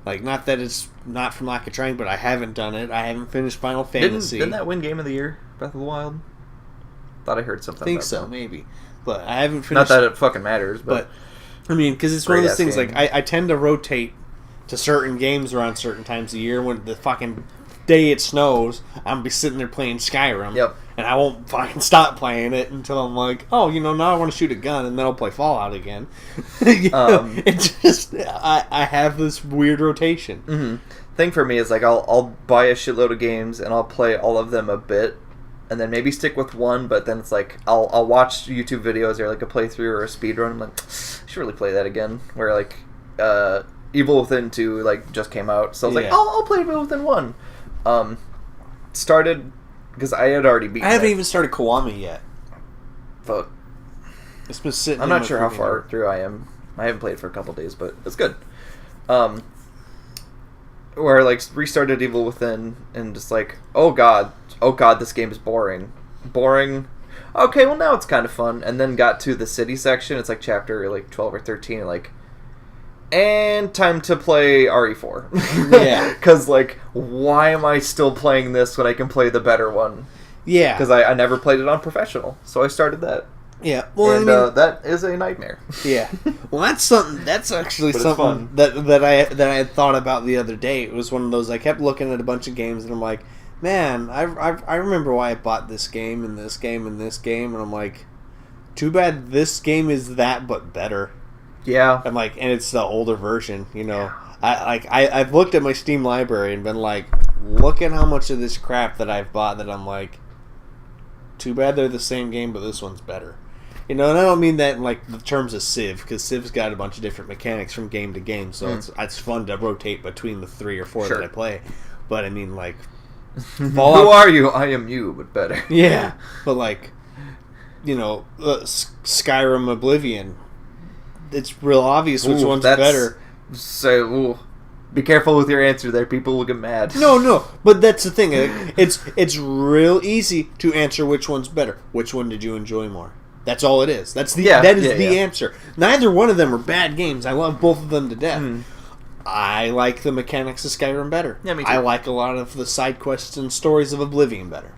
Like, not that it's not from lack of trying, but I haven't done it. I haven't finished Final Fantasy. Didn't that win Game of the Year, Breath of the Wild? Thought I heard something. I think about so, that. maybe. But I haven't finished. Not that it fucking matters, but I mean, because it's one of those things. Game. Like, I tend to rotate to certain games around certain times of year when the fucking day it snows, I'm going to be sitting there playing Skyrim. Yep. And I won't fucking stop playing it until I'm like, oh, now I want to shoot a gun, and then I'll play Fallout again. It's just, I have this weird rotation. Mm-hmm. Thing for me is, like, I'll buy a shitload of games, and I'll play all of them a bit, and then maybe stick with one, but then it's like, I'll watch YouTube videos or, like, a playthrough or a speedrun. I'm like, I should really play that again. Where, like, Evil Within 2, like, just came out, so I was like, I'll play Evil Within 1. Started... Because I had already beaten I haven't even started Kiwami yet. Fuck. It's been sitting. I'm not sure how far through I am. I haven't played for a couple days, but it's good. Where I, like, restarted Evil Within and just like, oh god, this game is boring. Okay, well now it's kind of fun. And then got to the city section. It's like chapter like 12 or 13. Like, and time to play RE4. Yeah. Because, like, why am I still playing this when I can play the better one? Yeah. Because I never played it on professional. So I started that. Yeah. Well, and that is a nightmare. Yeah. Well, that's actually something that I had thought about the other day. It was one of those, I kept looking at a bunch of games and I'm like, man, I remember why I bought this game and this game and this game. And I'm like, too bad this game is that but better. Yeah. And it's the older version, Yeah. I've looked at my Steam library and been like, look at how much of this crap that I've bought that I'm like, too bad they're the same game, but this one's better. And I don't mean that in like the terms of Civ, because Civ's got a bunch of different mechanics from game to game, so it's fun to rotate between the 3 or 4 that I play. But I mean, like, Fallout... Who are you? I am you, but better. Yeah, but like, Skyrim, Oblivion. It's real obvious which one's better. So, be careful with your answer there. People will get mad. No, but that's the thing. It's real easy to answer which one's better. Which one did you enjoy more? That's all it is. That is the answer. Neither one of them are bad games. I love both of them to death. I like the mechanics of Skyrim better. Yeah, me too. I like a lot of the side quests and stories of Oblivion better.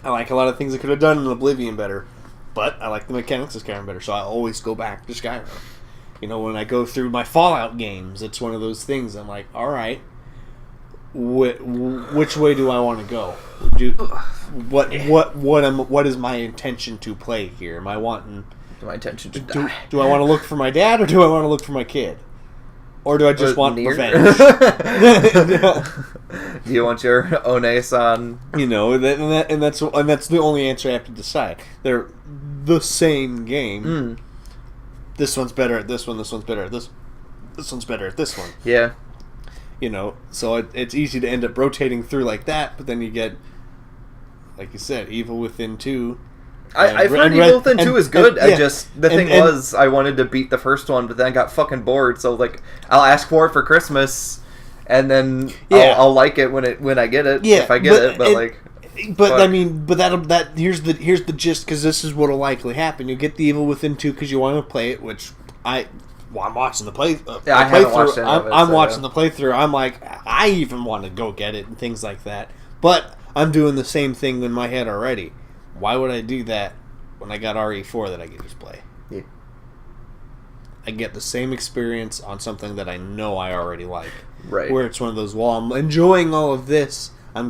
I like a lot of things I could have done in Oblivion better. But I like the mechanics of Skyrim better, so I always go back to Skyrim. When I go through my Fallout games, it's one of those things. I'm like, all right, which way do I want to go? What is my intention to play here? Am I wanting? My intention to die. Do I want to look for my dad, or do I want to look for my kid? Or do I just want revenge? Do you want your One-san? And that's the only answer I have to decide. They're the same game. This one's better at this one. This one's better at this. This one's better at this one. Yeah. So it's easy to end up rotating through like that. But then you get, like you said, Evil Within 2. I found Evil Within 2 is good. The thing was, I wanted to beat the first one, but then I got fucking bored. So like, I'll ask for it for Christmas, and then I'll like it when I get it. If I get it, here's the gist, because this is what'll likely happen. You get the Evil Within 2 because you want to play it, which I'm watching the playthrough. I haven't watched any of it, I'm watching the playthrough. I'm like, I even want to go get it and things like that. But I'm doing the same thing in my head already. Why would I do that when I got RE4 that I can just play? Yeah. I get the same experience on something that I know I already like. Right. Where it's one of those, while I'm enjoying all of this, I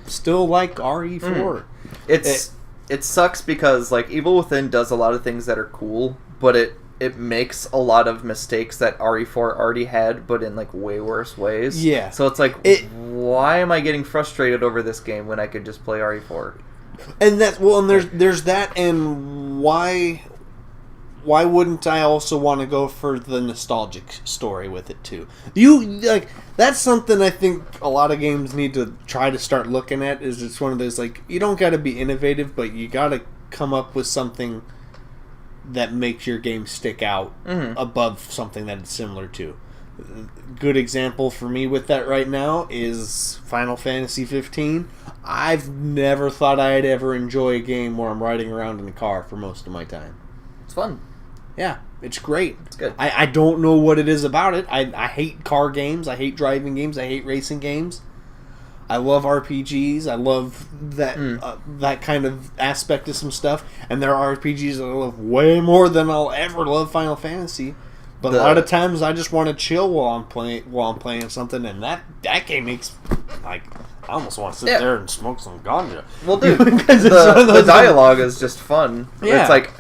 still like RE4. It sucks because, like, Evil Within does a lot of things that are cool, but it makes a lot of mistakes that RE4 already had, but in, like, way worse ways. Yeah. So it's like, why am I getting frustrated over this game when I could just play RE4? And there's that, and why wouldn't I also want to go for the nostalgic story with it too? That's something I think a lot of games need to try to start looking at. Is it's one of those, like, you don't got to be innovative, but you got to come up with something that makes your game stick out above something that it's similar to. Good example for me with that right now is Final Fantasy 15. I've never thought I'd ever enjoy a game where I'm riding around in a car for most of my time. It's fun. Yeah, it's great. It's good. I don't know what it is about it. I hate car games. I hate driving games. I hate racing games. I love RPGs. I love that kind of aspect of some stuff. And there are RPGs that I love way more than I'll ever love Final Fantasy. But a lot of times I just want to chill while I'm playing something, and that game makes like I almost want to sit there and smoke some ganja. Well, dude, the dialogue is just fun. Yeah. It's like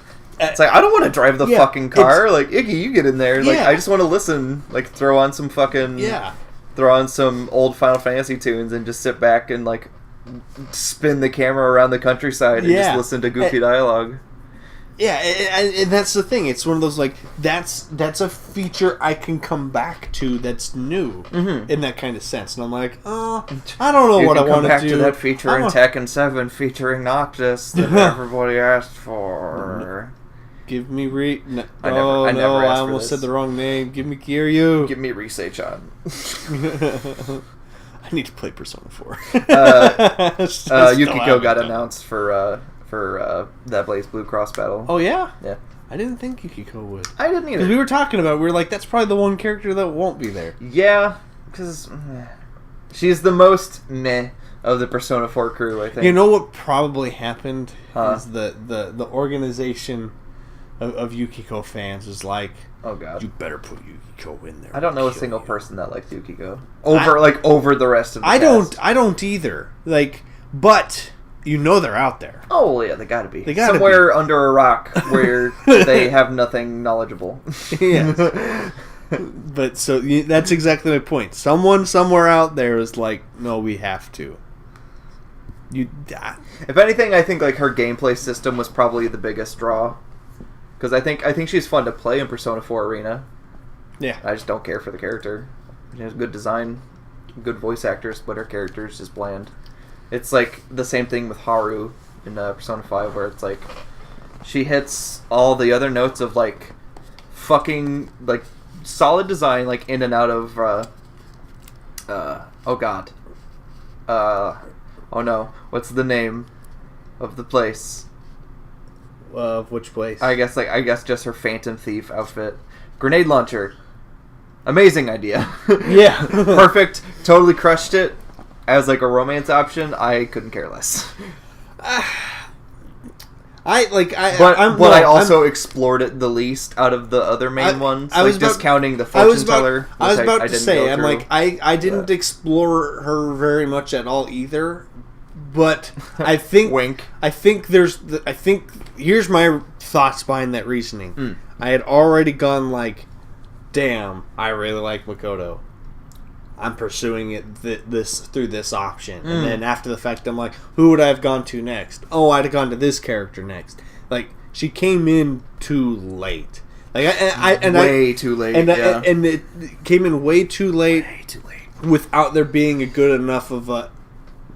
I don't want to drive the fucking car. Like Iggy, you get in there. Like I just want to listen. Like throw on some old Final Fantasy tunes and just sit back and like spin the camera around the countryside and just listen to goofy dialogue. Yeah, and that's the thing. It's one of those like that's a feature I can come back to that's new in that kind of sense. And I'm like, oh, I don't know what I want to do. Back to that feature in Tekken 7 featuring Noctis that everybody asked for. Give me I almost said the wrong name. Give me Kiryu. Give me Risei-chan. I need to play Persona 4. Yukiko got announced for that Blaze Blue Cross battle. Oh yeah? Yeah. I didn't think Yukiko would. I didn't either. Because we were talking about, we were like, that's probably the one character that won't be there. Yeah, because she's the most meh of the Persona 4 crew, I think. You know what probably happened is the organization of Yukiko fans is like, oh god, you better put Yukiko in there. I don't know a single person that likes Yukiko over the rest of the cast. I don't either. Like, but you know they're out there. Oh yeah, they gotta be. Somewhere under a rock where they have nothing knowledgeable. Yes. But so that's exactly my point. Someone somewhere out there is like, no, we have to. If anything, I think like her gameplay system was probably the biggest draw. Because I think she's fun to play in Persona 4 Arena. Yeah. I just don't care for the character. She has good design, good voice actors, but her character is just bland. It's like the same thing with Haru in Persona 5, where it's like she hits all the other notes of like fucking like solid design, like in and out of oh god. Oh no. What's the name of the place? Of which place? I guess just her Phantom Thief outfit. Grenade launcher. Amazing idea. Yeah. Perfect. Totally crushed it. As like a romance option, I couldn't care less. I also explored it the least out of the other main ones. I was discounting the fortune teller. I was about to say, I'm like, I didn't explore her very much at all either. But I think wink. I think here's my thoughts behind that reasoning. I had already gone like, damn, I really like Makoto. I'm pursuing it through this option, and then after the fact, I'm like, who would I have gone to next? Oh, I'd have gone to this character next. Like she came in too late. Like way too late. And it came in way too late. Without there being a good enough of a.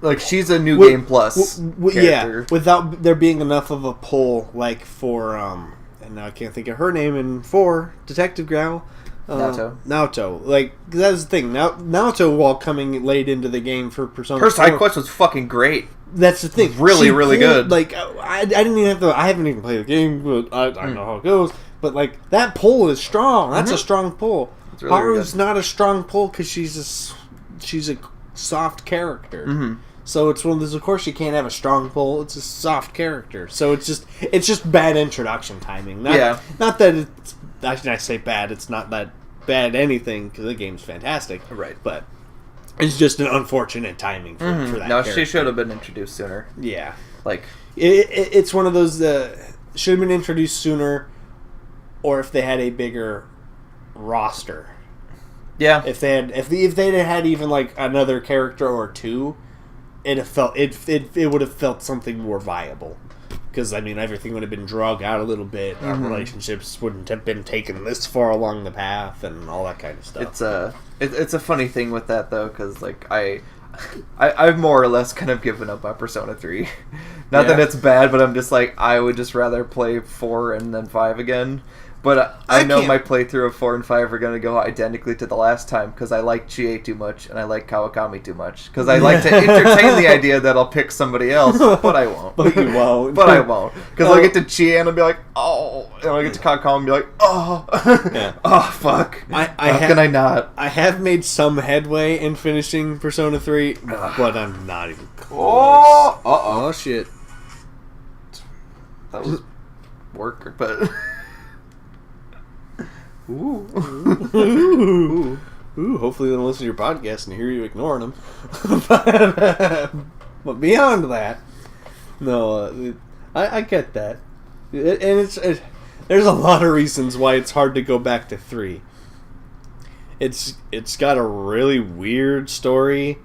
Like, she's a new game plus character. Yeah, without there being enough of a pull, like, for, and now I can't think of her name in 4, Detective Growl. Naoto. Like, that's the thing. Naoto, while coming late into the game for Persona 4... Her side quest was fucking great. That's the thing. Really, really good. Like, I didn't even have to... I haven't even played the game, but I know how it goes. But, like, that pull is strong. That's a strong pull. Really Haru's not a strong pull because she's a soft character. So it's one of those. Of course, you can't have a strong pull. It's a soft character. So it's just bad introduction timing. Not that it's. I say bad. It's not that bad anything because the game's fantastic. Right. But it's just an unfortunate timing for that. No, character. She should have been introduced sooner. Yeah. Like it's one of those should have been introduced sooner, or if they had a bigger roster. Yeah. If they'd had even like another character or two, it would have felt something more viable. Because I mean, everything would have been drug out a little bit. Our relationships wouldn't have been taken this far along the path, and all that kind of stuff. It's a funny thing with that though, because like I've more or less kind of given up on Persona 3. Not that it's bad, but I'm just like I would just rather play 4 and then 5 again. But I know my playthrough of 4 and 5 are going to go identically to the last time because I like Chie too much and I like Kawakami too much. Because I like to entertain the idea that I'll pick somebody else, but I won't. But you won't. But I won't. Because I'll get to Chie and I'll be like, oh. And I'll get to Kawakami and be like, oh. Oh, fuck. How can I not? I have made some headway in finishing Persona 3, but I'm not even close. Oh, oh shit. That was work, but... Ooh. Ooh. Ooh. Hopefully they don't listen to your podcast and hear you ignoring them. But beyond that, no, I get that. And there's a lot of reasons why it's hard to go back to 3. It's got a really weird story.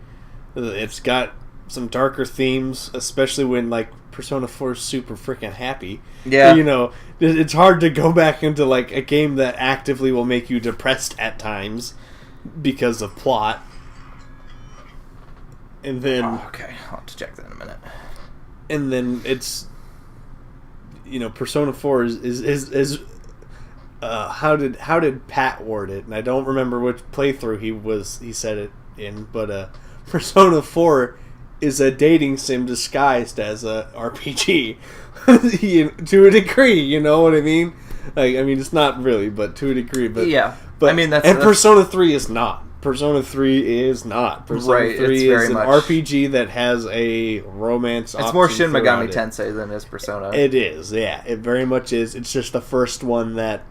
It's got some darker themes, especially when like Persona 4 is super freaking happy. Yeah. You know, it's hard to go back into like a game that actively will make you depressed at times because of plot. And then okay, I'll have to check that in a minute. And then it's, you know, Persona 4 is how did Pat word it? And I don't remember which playthrough he said it in, but Persona 4 is a dating sim disguised as a RPG. To a degree, you know what I mean? Like, I mean, it's not really, but to a degree. But yeah, but I mean that's Persona 3 is not. Persona 3 is not. Persona 3 is an RPG that has a romance. It's more Shin Megami Tensei than is Persona. It is, yeah. It very much is. It's just the first one that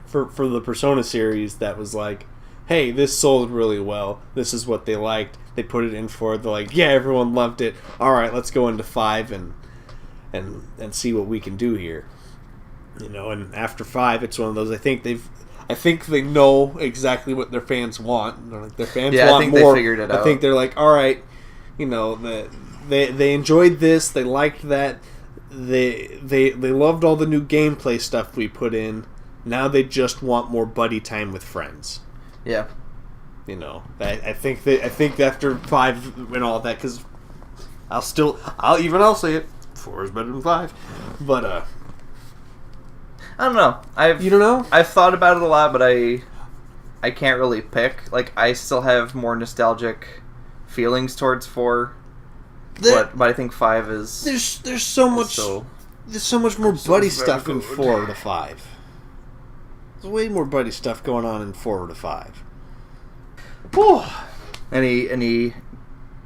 for the Persona series that was like, hey, this sold really well. This is what they liked. They put it in 4. They're like, yeah, everyone loved it. All right, let's go into 5 and see what we can do here. You know, and after 5, it's one of those. I think they know exactly what their fans want. Like, their fans want more. I think they figured it out. I think they're like, all right, you know, they enjoyed this. They liked that. They loved all the new gameplay stuff we put in. Now they just want more buddy time with friends. Yeah. You know, I think after 5 and all that, because I'll say it, 4 is better than 5, but I don't know. You don't know? I've thought about it a lot, but I can't really pick. Like, I still have more nostalgic feelings towards 4, but I think 5 is there's so much more buddy stuff in 4 to 5. There's way more buddy stuff going on in 4 to 5. Whew. Any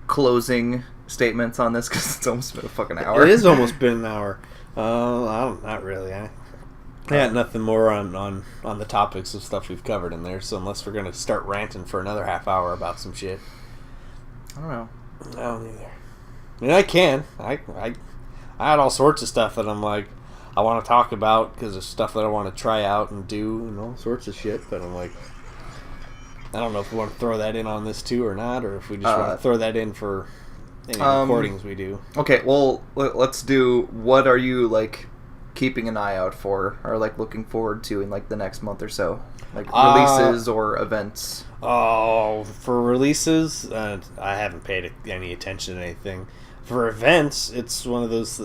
closing statements on this? Because it's almost been a fucking hour. It has almost been an hour. Not really. I got nothing more on the topics of stuff we've covered in there. So unless we're gonna start ranting for another half hour about some shit, I don't know. I don't either. I mean, I can. I had all sorts of stuff that I'm like, I want to talk about because there's stuff that I want to try out and do and all sorts of shit. But I'm like, I don't know if we want to throw that in on this too or not, or if we just want to throw that in for any recordings we do. Okay, well, let's do. What are you like keeping an eye out for, or like looking forward to in like the next month or so, like releases or events? Oh, for releases, I haven't paid any attention to anything. For events, it's one of those.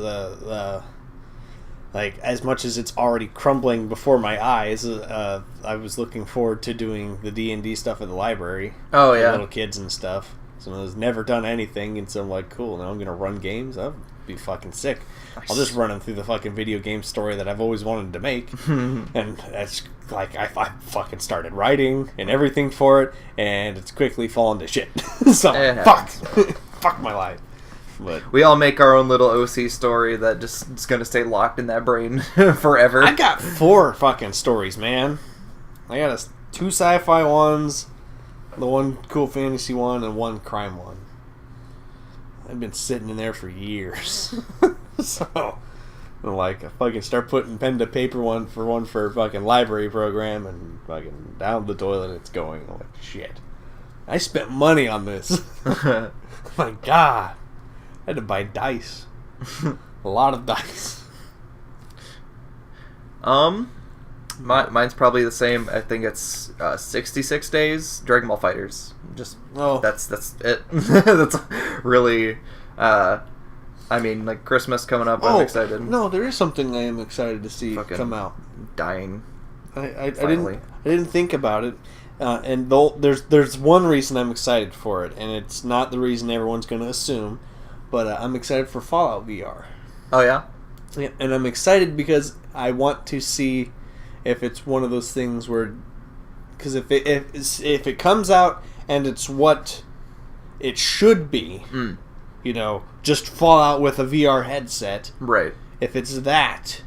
Like, as much as it's already crumbling before my eyes, I was looking forward to doing the D&D stuff at the library. Oh, yeah. Little kids and stuff. So I was never done anything, and so I'm like, cool, now I'm going to run games? That would be fucking sick. Nice. I'll just run them through the fucking video game story that I've always wanted to make. And that's, like, I fucking started writing and everything for it, and it's quickly fallen to shit. So, fuck. Fuck my life. But we all make our own little OC story that just is going to stay locked in that brain forever. I got 4 fucking stories, man. I got 2 sci-fi ones, the 1 cool fantasy one, and 1 crime one. I've been sitting in there for years. So, like, I fucking start putting pen to paper one for fucking library program, and fucking down the toilet it's going. I'm like, shit. I spent money on this. My God. I had to buy dice. A lot of dice. Mine's probably the same. I think it's 66 days. Dragon Ball Fighters. Just that's it. That's really. I mean, like Christmas coming up. I'm excited. No, there is something I am excited to see come out. Dying. I didn't think about it. And there's one reason I'm excited for it, and it's not the reason everyone's going to assume. But I'm excited for Fallout VR. Oh, yeah? Yeah, and I'm excited because I want to see if it's one of those things where... Because if it comes out and it's what it should be, you know, just Fallout with a VR headset. Right. If it's that,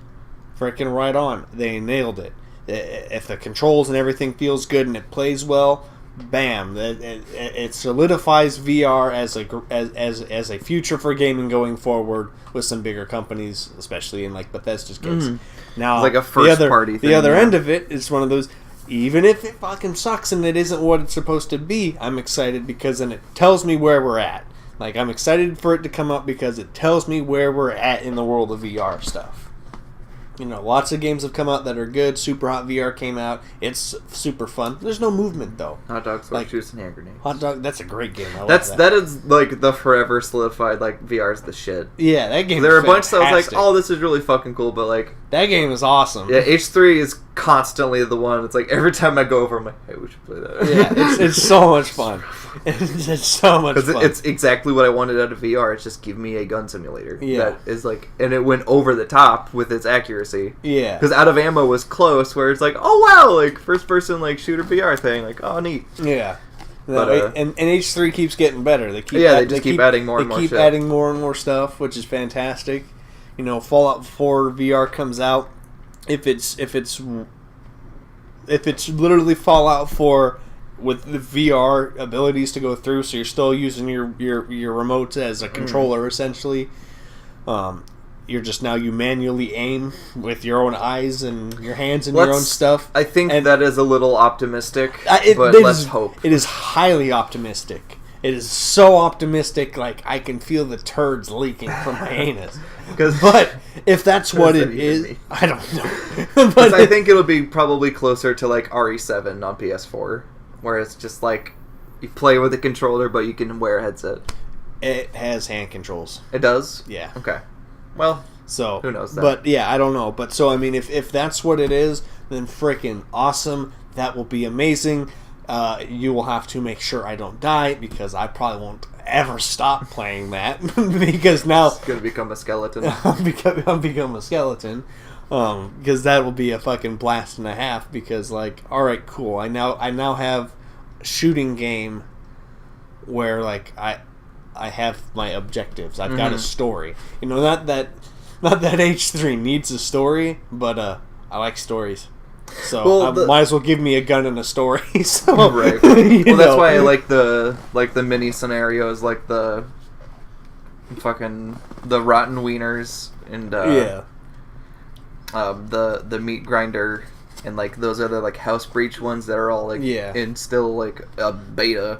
freaking right on. They nailed it. if the controls and everything feels good and it plays well, bam, it solidifies VR as a future for gaming going forward with some bigger companies, especially in like Bethesda's case. Now, it's like a first party thing. The other end of it is one of those. Even if it fucking sucks and it isn't what it's supposed to be, I'm excited because then it tells me where we're at. Like, I'm excited for it to come up because it tells me where we're at in the world of VR stuff. You know, lots of games have come out that are good. Super Hot VR came out. It's super fun. There's no movement, though. Hot Dogs, like Juice, and Hand Grenades. Hot Dog, that's a great game. I love that. That is, like, the forever solidified, like, VR's the shit. Yeah, that game There are a bunch that I was like, oh, this is really fucking cool, but, like... That game is awesome. Yeah, H3 is constantly the one. It's like, every time I go over, I'm like, hey, we should play that. Yeah, it's so much fun. It's so much fun. It's exactly what I wanted out of VR. It's just give me a gun simulator. Yeah. That is like... And it went over the top with its accuracy. Yeah. Because Out of Ammo was close, where it's like, oh, wow, like, first-person, like, shooter VR thing. Like, oh, neat. Yeah. No, and H3 keeps getting better. They keep keep adding more and more shit. They keep adding more and more stuff, which is fantastic. You know, Fallout 4 VR comes out. If it's literally Fallout 4 with the VR abilities to go through, so you're still using your remote as a controller essentially. You're just now you manually aim with your own eyes and your hands and your own stuff. I think that is a little optimistic, but let's hope. It is highly optimistic. It is so optimistic, like I can feel the turds leaking from my anus. But if that's what it is, I don't know. But I think it'll be probably closer to like RE7 on PS4, where it's just like you play with a controller, but you can wear a headset. It has hand controls. It does? Yeah. Okay. Well, so who knows that? But yeah, I don't know. But so I mean, if that's what it is, then freaking awesome. That will be amazing. You will have to make sure I don't die because I probably won't ever stop playing that because now it's gonna become a skeleton. I'll become a skeleton. Because that will be a fucking blast and a half. Because like, all right, cool. I now have a shooting game where like I have my objectives. I've got a story. You know, not that H3 needs a story, but I like stories. So might as well give me a gun and a story. So, right. Well, that's why I like the mini scenarios, like the fucking the rotten wieners and the meat grinder and like those other like house breach ones that are all like in still like a beta,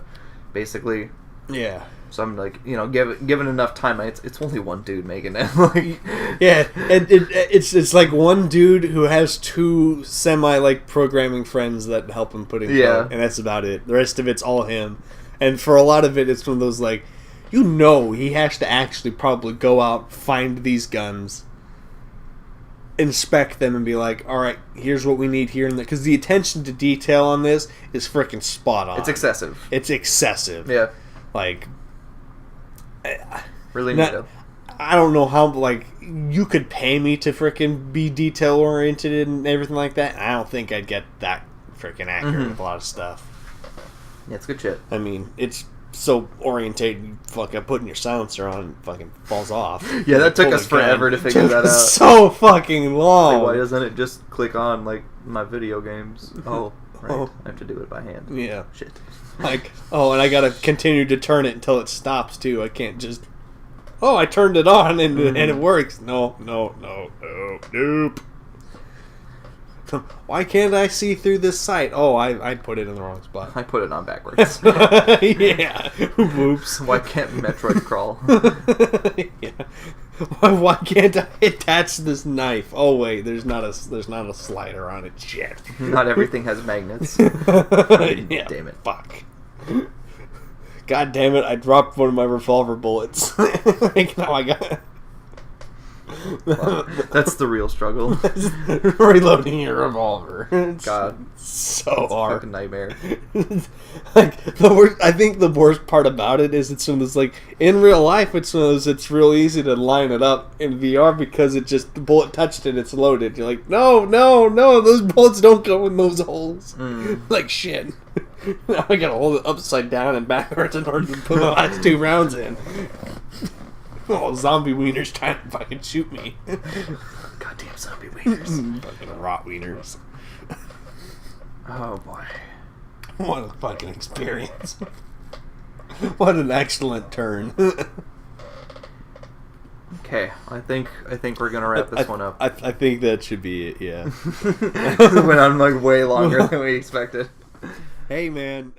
basically. Yeah. So I'm like, you know, given enough time, it's only one dude making it. Like, yeah, and it's like one dude who has two semi like programming friends that help him put in code, and that's about it. The rest of it's all him, and for a lot of it, it's one of those like, you know, he has to actually probably go out, find these guns, inspect them, and be like, all right, here's what we need here and there, because the attention to detail on this is freaking spot on. It's excessive. Yeah, like. Really neat. I don't know how, like, you could pay me to frickin' be detail oriented and everything like that. I don't think I'd get that frickin' accurate with a lot of stuff. Yeah, it's good shit. I mean, it's so orientated, you fucking putting your silencer on and fucking falls off. Yeah, that took us forever to figure that out. So fucking long. Like, why doesn't it just click on, like, my video games? Oh, right. I have to do it by hand. Yeah. Shit. Like, and I gotta continue to turn it until it stops, too. I can't just... I turned it on and it works. No, nope. Why can't I see through this site? I put it in the wrong spot. I put it on backwards. Yeah. Whoops. Why can't Metroid crawl? Yeah. Why can't I attach this knife? Oh wait, there's not a slider on it. Shit. Not everything has magnets. Yeah, damn it. Fuck. God damn it! I dropped one of my revolver bullets. Like, now I got. Well, that's the real struggle. Reloading your revolver. God, so it's hard. A fucking nightmare. Like the worst. I think the worst part about it is it's one of those, like, in real life it's one of those, it's real easy to line it up in VR because it just, the bullet touched it, it's loaded. You're like, no, those bullets don't go in those holes. Like shit. Now I gotta hold it upside down and backwards in order to put the last 2 rounds in. Zombie wiener's trying to fucking shoot me. God damn zombie wieners. Fucking rot wieners. Oh boy. What a fucking experience. What an excellent turn. Okay, I think we're gonna wrap this one up. I think that should be it, yeah. It went on like way longer than we expected. Hey man,